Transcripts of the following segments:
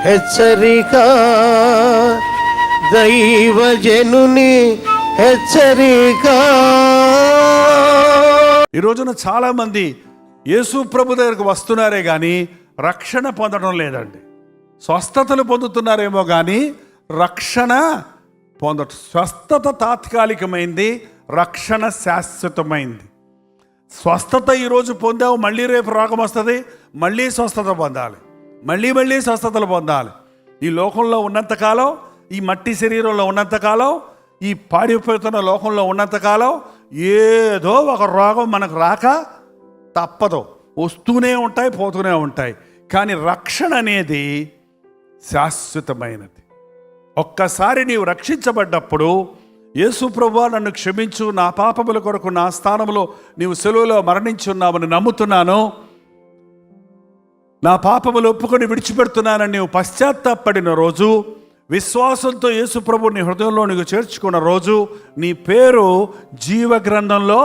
హెచ్చరిక, దైవజనుని హెచ్చరిక. ఈ రోజున చాలా మంది యేసు ప్రభు దగ్గరకు వస్తున్నారే కానీ రక్షణ పొందడం లేదండి. స్వస్థతలు పొందుతున్నారేమో కానీ రక్షణ పొందడం. స్వస్థత తాత్కాలికమైంది, రక్షణ శాశ్వతమైంది. స్వస్థత ఈరోజు పొందావు, మళ్ళీ రేపు రోగం వస్తుంది, మళ్ళీ స్వస్థత పొందాలి, మళ్ళీ స్వస్థతలు పొందాలి. ఈ లోకంలో ఉన్నంతకాలం, ఈ మట్టి శరీరంలో ఉన్నంతకాలం, ఈ పాడిపోతున్న లోకంలో ఉన్నంతకాలం ఏదో ఒక రోగం మనకు రాక తప్పదు. వస్తూనే ఉంటాయి, పోతూనే ఉంటాయి. కానీ రక్షణ అనేది శాశ్వతమైనది. ఒక్కసారి నీవు రక్షించబడ్డప్పుడు, యేసు ప్రభువా నన్ను క్షమించు, నా పాపముల కొరకు నా స్థానంలో నీవు సెలువులో మరణించున్నావని నమ్ముతున్నాను, నా పాపములు ఒప్పుకొని విడిచిపెడుతున్నానని నీవు పశ్చాత్తాపడిన రోజు, విశ్వాసంతో యేసు ప్రభు నీ హృదయంలో నీకు చేర్చుకున్న రోజు, నీ పేరు జీవగ్రంథంలో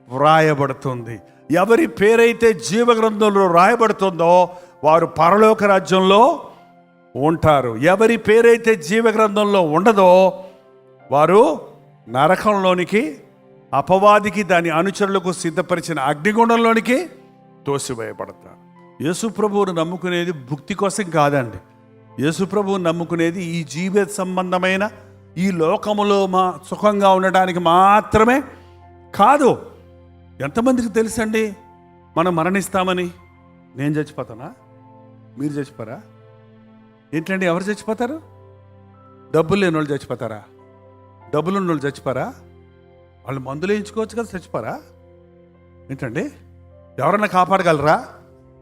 వ్రాయబడుతుంది. ఎవరి పేరైతే జీవగ్రంథంలో రాయబడుతుందో వారు పరలోక రాజ్యంలో ఉంటారు. ఎవరి పేరైతే జీవగ్రంథంలో ఉండదో వారు నరకంలోనికి, అపవాదికి దాని అనుచరులకు సిద్ధపరిచిన అగ్నిగుండంలోనికి తోసివేయబడతారు. యేసు ప్రభువును నమ్ముకునేది భుక్తి కోసం కాదండి. యేసు ప్రభువును నమ్ముకునేది ఈ జీవిత సంబంధమైన ఈ లోకములో సుఖంగా ఉండడానికి మాత్రమే కాదు. ఎంతమందికి తెలుసండి మనం మరణిస్తామని? నేను చచ్చిపోతానా? మీరు చచ్చిపోరా? ఏంటండి, ఎవరు చచ్చిపోతారు? డబ్బులు లేని వాళ్ళు చచ్చిపోతారా? డబ్బులు ఉన్న వాళ్ళు చచ్చిపోరా? వాళ్ళు మందులు వేయించుకోవచ్చు కదా, చచ్చిపోరా? ఏంటండి, ఎవరన్నా కాపాడగలరా?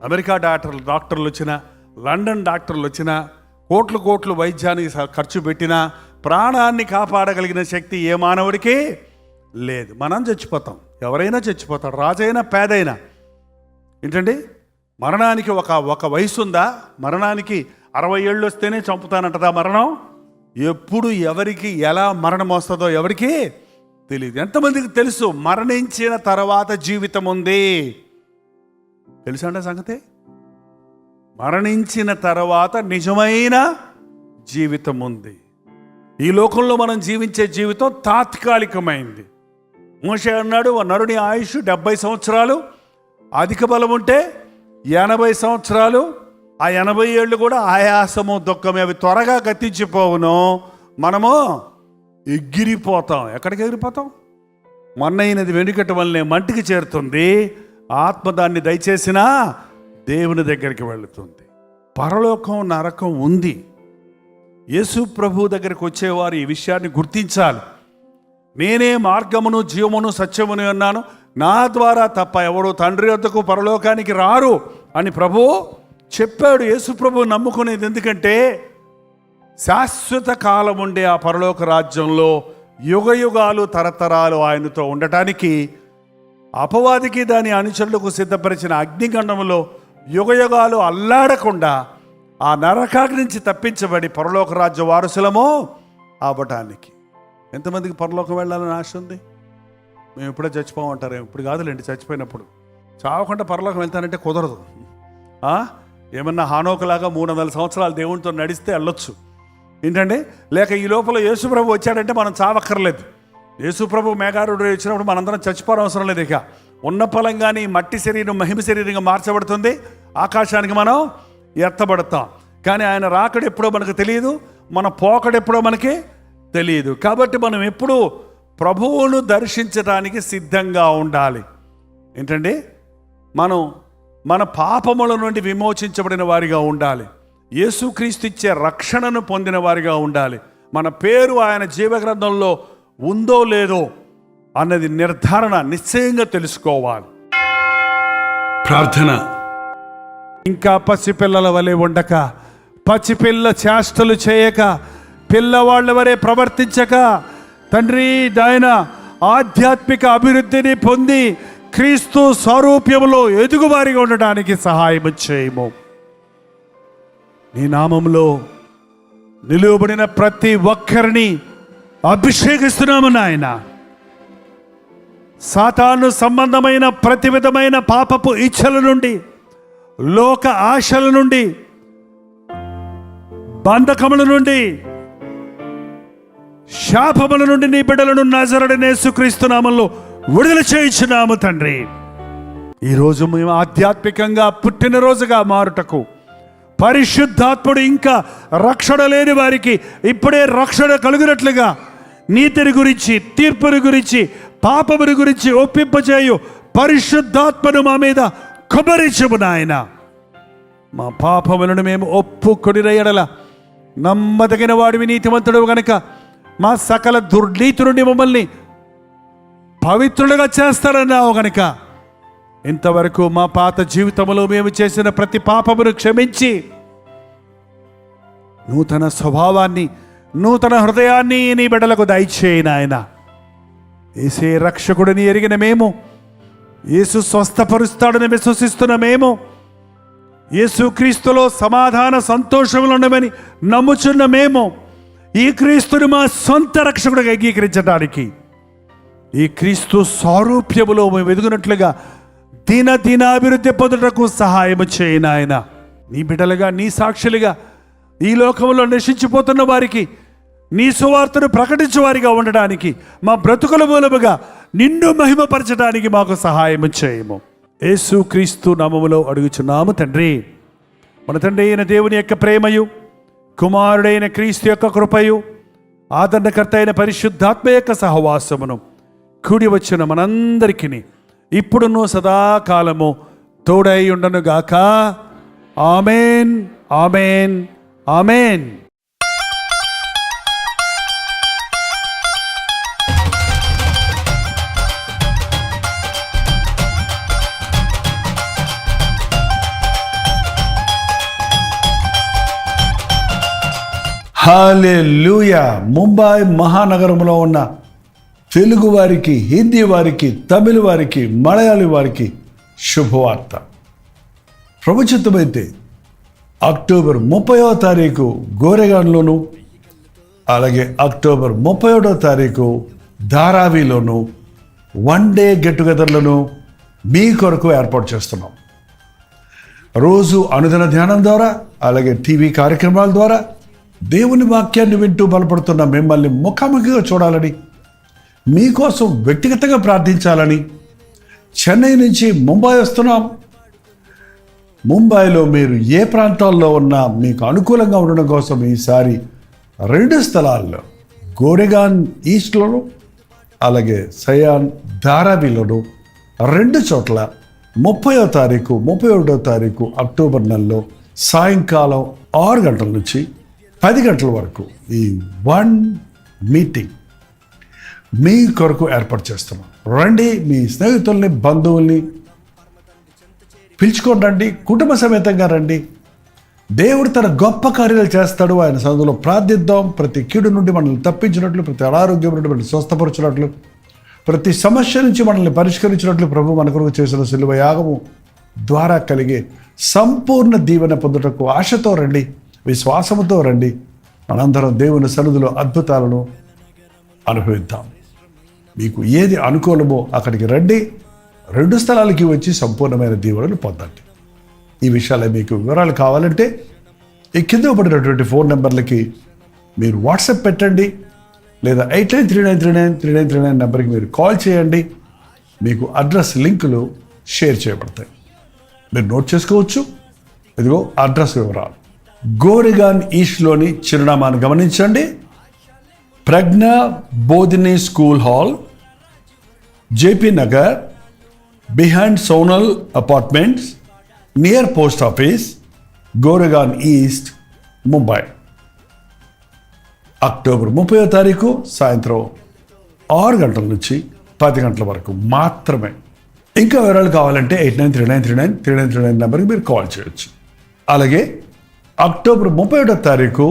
అమెరికా డాక్టర్లు వచ్చినా, లండన్ డాక్టర్లు వచ్చినా, కోట్లు వైద్యానికి ఖర్చు పెట్టినా ప్రాణాన్ని కాపాడగలిగిన శక్తి ఏ మానవుడికి లేదు. మనం చచ్చిపోతాం, ఎవరైనా చచ్చిపోతాడు, రాజైనా పేదైనా. ఏంటండి, మరణానికి ఒక వయసు ఉందా? మరణానికి 60 ఏళ్ళు వస్తేనే చంపుతానంటదా మరణం? ఎప్పుడు ఎవరికి ఎలా మరణం వస్తుందో ఎవరికి తెలియదు. ఎంతమందికి తెలుసు మరణించిన తర్వాత జీవితం ఉంది? తెలుసా అండి సంగతి? మరణించిన తర్వాత నిజమైన జీవితం ఉంది. ఈ లోకంలో మనం జీవించే జీవితం తాత్కాలికమైంది. మోషే అన్నాడు, నరుని ఆయుష్ 70 సంవత్సరాలు, అధిక బలం ఉంటే 80 సంవత్సరాలు. ఆ 80 ఏళ్ళు కూడా ఆయాసము, దుఃఖమే, అవి త్వరగా గతించిపోవును. మనము ఎగిరిపోతాం. ఎక్కడికి ఎగిరిపోతాం? మొన్నైనది వెనుకటి వల్లనే మంటికి చేరుతుంది. ఆత్మ దాన్ని దయచేసిన దేవుని దగ్గరికి వెళుతుంది. పరలోకం, నరకం ఉంది. యేసు ప్రభు దగ్గరికి వచ్చేవారు ఈ విషయాన్ని గుర్తించాలి. నేనే మార్గమును, జీవమును, సత్యమును అన్నాను, నా ద్వారా తప్ప ఎవడు తండ్రి వద్దకు పరలోకానికి రారు అని ప్రభు చెప్పాడు. యేసు ప్రభు నమ్ముకునేది ఎందుకంటే శాశ్వత కాలం ఉండే ఆ పరలోక రాజ్యంలో యుగయుగాలు, తరతరాలు ఆయనతో ఉండటానికి, అపవాదికి దాని అనుచరులకు సిద్ధపరిచిన అగ్నిగండంలో యుగయుగాలు అల్లాడకుండా ఆ నరకాగ్ని నుంచి తప్పించబడి పరలోక రాజ్య వారసులమో అవ్వటానికి. ఎంతమందికి పరలోకం వెళ్ళాలని ఆశ ఉంది? మేము ఇప్పుడే చచ్చిపోమంటారు. ఇప్పుడు కాదులేండి, చచ్చిపోయినప్పుడు. చావకుండా పరలోకం వెళ్తానంటే కుదరదు. ఏమన్నా హానోకలాగా 300 సంవత్సరాలు దేవునితో నడిస్తే వెళ్ళొచ్చు. ఏంటండి, లేక ఈ లోపల యేసుప్రభు వచ్చాడంటే మనం చావక్కర్లేదు. యేసుప్రభు మేఘారుడు వచ్చినప్పుడు మనందరం చచ్చిపోవడం అవసరం లేదు. ఇక ఉన్న ఫలంగానే మట్టి శరీరం మహిమ శరీరంగా మార్చబడుతుంది. ఆకాశానికి మనం ఎత్తబడతాం. కానీ ఆయన రాకడు ఎప్పుడో మనకు తెలియదు, మన పోకడు ఎప్పుడో మనకి తెలియదు. కాబట్టి మనం ఎప్పుడూ ప్రభువును దర్శించడానికి సిద్ధంగా ఉండాలి. ఏంటండి, మనం మన పాపముల నుండి విమోచించబడిన వారిగా ఉండాలి. యేసుక్రీస్తు ఇచ్చే రక్షణను పొందిన వారిగా ఉండాలి. మన పేరు ఆయన జీవగ్రంథంలో ఉందో లేదో అన్నది నిర్ధారణ నిశ్చయంగా తెలుసుకోవాలి. ప్రార్థన. ఇంకా పసిపిల్లల వలె ఉండక, పసిపిల్ల చేష్టలు చేయక, పిల్లవాళ్ళ వలె ప్రవర్తించక, తండ్రి ఆయన ఆధ్యాత్మిక అభివృద్ధిని పొంది క్రీస్తు స్వరూప్యములో ఎదుగువారిగా ఉండడానికి సహాయం చేయము. నీ నామములో నిలువబడిన ప్రతి ఒక్కరిని అభిషేకిస్తున్నాము నాయన. సాతాను సంబంధమైన ప్రతి విధమైన పాపపు ఇచ్చల నుండి, లోక ఆశల నుండి బంధకముల నుండి, శాపముల నుండి నీ బిడ్డలను నజరుడైన యేసుక్రీస్తు నామములో విడుదల చేయుచున్నాము తండ్రి. ఈరోజు మేము ఆధ్యాత్మికంగా పుట్టినరోజుగా మారుటకు పరిశుద్ధాత్ముడు ఇంకా రక్షణ లేని వారికి ఇప్పుడే రక్షణ కలుగునట్లుగా నీతిని గురించి, తీర్పుని గురించి, పాపముని గురించి ఒప్పింపజేయు పరిశుద్ధాత్మను మా మీద కుమ్మరించుము నాయన. మా పాపములను మేము ఒప్పుకొనిన ఎడల నమ్మదగిన వాడివి, నీతిమంతుడు గనుక మా సకల దుర్నీతి నుండి మమ్మల్ని పవిత్రులుగా చేస్తారన్నావు గనుక ఇంతవరకు మా పాత జీవితంలో మేము చేసిన ప్రతి పాపమును క్షమించి నూతన స్వభావాన్ని, నూతన హృదయాన్ని నీ బిడ్డలకు దయచేయి నాయన. యేసే రక్షకుడిని ఎరిగిన మేము, యేసు స్వస్థపరుస్తాడని విశ్వసిస్తున్న మేము, యేసు క్రీస్తులో సమాధాన సంతోషములు ఉండమని నమ్ముచున్న మేము ఈ క్రీస్తుని మా సొంత రక్షకుడిగా అంగీకరించడానికి, ఈ క్రీస్తు సారూప్యములో మేము ఎదుగునట్లుగా దినాభివృద్ధి పొందుటకు సహాయము చేయి నాయన. నీ బిడ్డలుగా, నీ సాక్షులుగా ఈ లోకంలో నశించిపోతున్న వారికి నీ సువార్తను ప్రకటించే వారిగా ఉండడానికి, మా బ్రతుకుల మూలముగా నిన్ను మహిమపరచడానికి మాకు సహాయము చేయము. యేసు క్రీస్తు నామములో అడుగుచున్నాము తండ్రి. మన తండ్రి అయిన దేవుని యొక్క ప్రేమయు, కుమారుడైన క్రీస్తు యొక్క కృపయు, ఆదరణకర్త అయిన పరిశుద్ధాత్మ యొక్క సహవాసమును కూడి వచ్చిన మనందరికీ ఇప్పుడును సదాకాలము తోడై ఉండనుగాక. Amen, amen, amen. Hallelujah. Mumbai మహానగరంలో ఉన్న తెలుగు వారికి, హిందీ వారికి, తమిళ వారికి, మలయాళీ వారికి శుభవార్త. ప్రభుత్వమైతే అక్టోబర్ 30వ తారీఖు గోరెగాన్లోను, అలాగే అక్టోబర్ 31వ తారీఖు ధారావిలోను 1 డే గెట్ టుగెదర్లను మీ కొరకు ఏర్పాటు చేస్తున్నాం. రోజు అనుదిన ధ్యానం ద్వారా, అలాగే టీవీ కార్యక్రమాల ద్వారా దేవుని వాక్యాన్ని వింటూ బలపడుతున్న మిమ్మల్ని ముఖాముఖిగా చూడాలని, మీకోసం వ్యక్తిగతంగా ప్రార్థించాలని చెన్నై నుంచి ముంబై వస్తున్నాం. ముంబైలో మీరు ఏ ప్రాంతాల్లో ఉన్నా మీకు అనుకూలంగా ఉండడం కోసం ఈసారి 2 స్థలాల్లో, గోరెగాన్ ఈస్ట్లోను, అలాగే సయాన్ ధారావిలోను 2 చోట్ల 30వ తారీఖు, 31వ తారీఖు అక్టోబర్ నెలలో సాయంకాలం 6 గంటల నుంచి 10 గంటల వరకు ఈ 1 మీటింగ్ మీ కొరకు ఏర్పాటు చేస్తున్నాం. రండి, మీ స్నేహితుల్ని, బంధువుల్ని పిలుచుకొని రండి, కుటుంబ సమేతంగా రండి. దేవుడు తన గొప్ప కార్యాలు చేస్తాడు. ఆయన సన్నిధిలో ప్రార్థిద్దాం. ప్రతి కీడు నుండి మనల్ని తప్పించినట్లు, ప్రతి అనారోగ్యం నుండి మనల్ని స్వస్థపరచినట్లు, ప్రతి సమస్య నుంచి మనల్ని పరిష్కరించినట్లు ప్రభు మన కొరకు చేసిన సిలువ యాగము ద్వారా కలిగే సంపూర్ణ దీవెన పొందుటకు ఆశతో రండి, విశ్వాసముతో రండి. మనందరం దేవుని సన్నిధిలో అద్భుతాలను అనుభవిద్దాం. మీకు ఏది అనుకూలమో అక్కడికి రండి. 2 స్థలాలకి వచ్చి సంపూర్ణమైన దీవెనలు పొందండి. ఈ విషయాలే మీకు వివరాలు కావాలంటే ఈ కింద పడినటువంటి ఫోన్ నెంబర్లకి మీరు వాట్సాప్ పెట్టండి, లేదా 8939393939 నెంబర్కి మీరు కాల్ చేయండి. మీకు అడ్రస్ లింకులు షేర్ చేయబడతాయి, మీరు నోట్ చేసుకోవచ్చు. ఇదిగో అడ్రస్ వివరాలు. గోరెగాన్ ఈస్ట్లోని చిరునామాను గమనించండి. Pragya Bodhini school hall, JP Nagar, behind Sonal apartments, near post office, Goregaon east, Mumbai. October 30వ తారీఖు సాయంత్రం 6 గంటల నుంచి 10 గంటల వరకు మాత్రమే. ఇంకా వివరాలు కావాలంటే 8939393939 నెంబర్కి మీరు కాల్ చేయొచ్చు. అలాగే అక్టోబర్ 31వ తారీఖు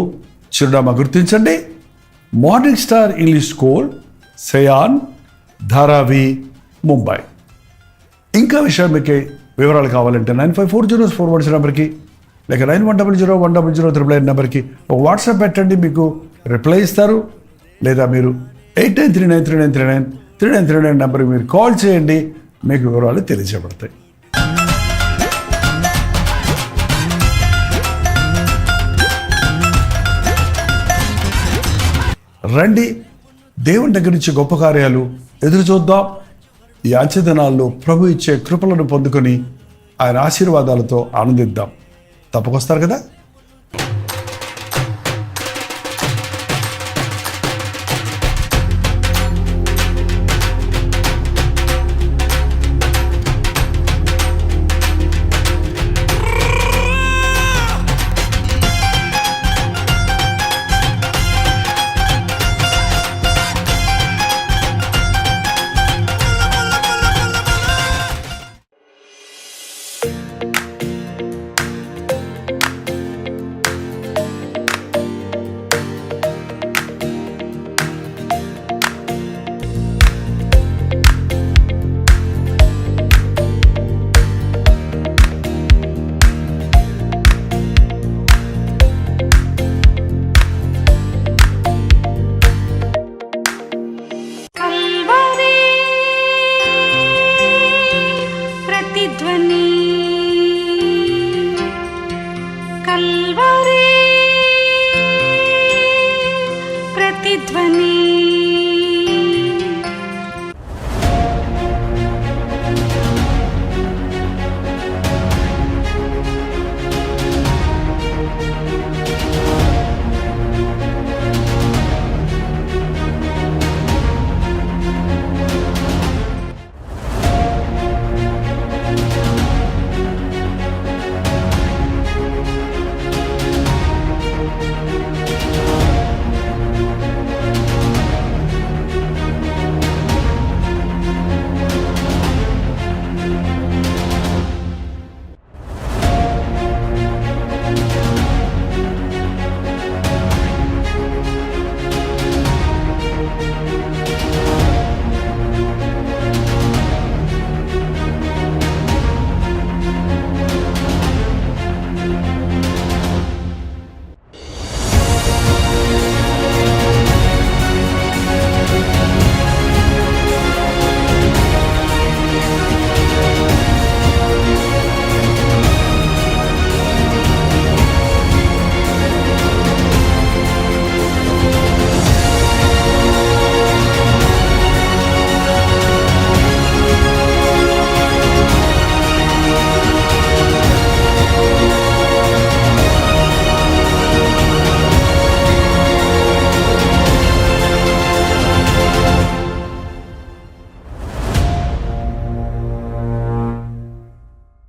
చిరునామా గుర్తించండి. Morning star English school, సయాన్ Dharavi, Mumbai. ఇంకా మీకు వివరాలు కావాలంటే 954041 నెంబర్కి, లేక 9100100099 నెంబర్కి ఒక వాట్సాప్ పెట్టండి, మీకు రిప్లై ఇస్తారు. లేదా మీరు 8939393939 నెంబర్కి మీరు కాల్ చేయండి, మీకు వివరాలు తెలియజేయబడతాయి. రండి, దేవుని దగ్గర నుంచి గొప్ప కార్యాలు ఎదురు చూద్దాం. ఈ అంచె దినాల్లో ప్రభు ఇచ్చే కృపలను పొందుకొని ఆయన ఆశీర్వాదాలతో ఆనందిద్దాం. తప్పకొస్తారు కదా.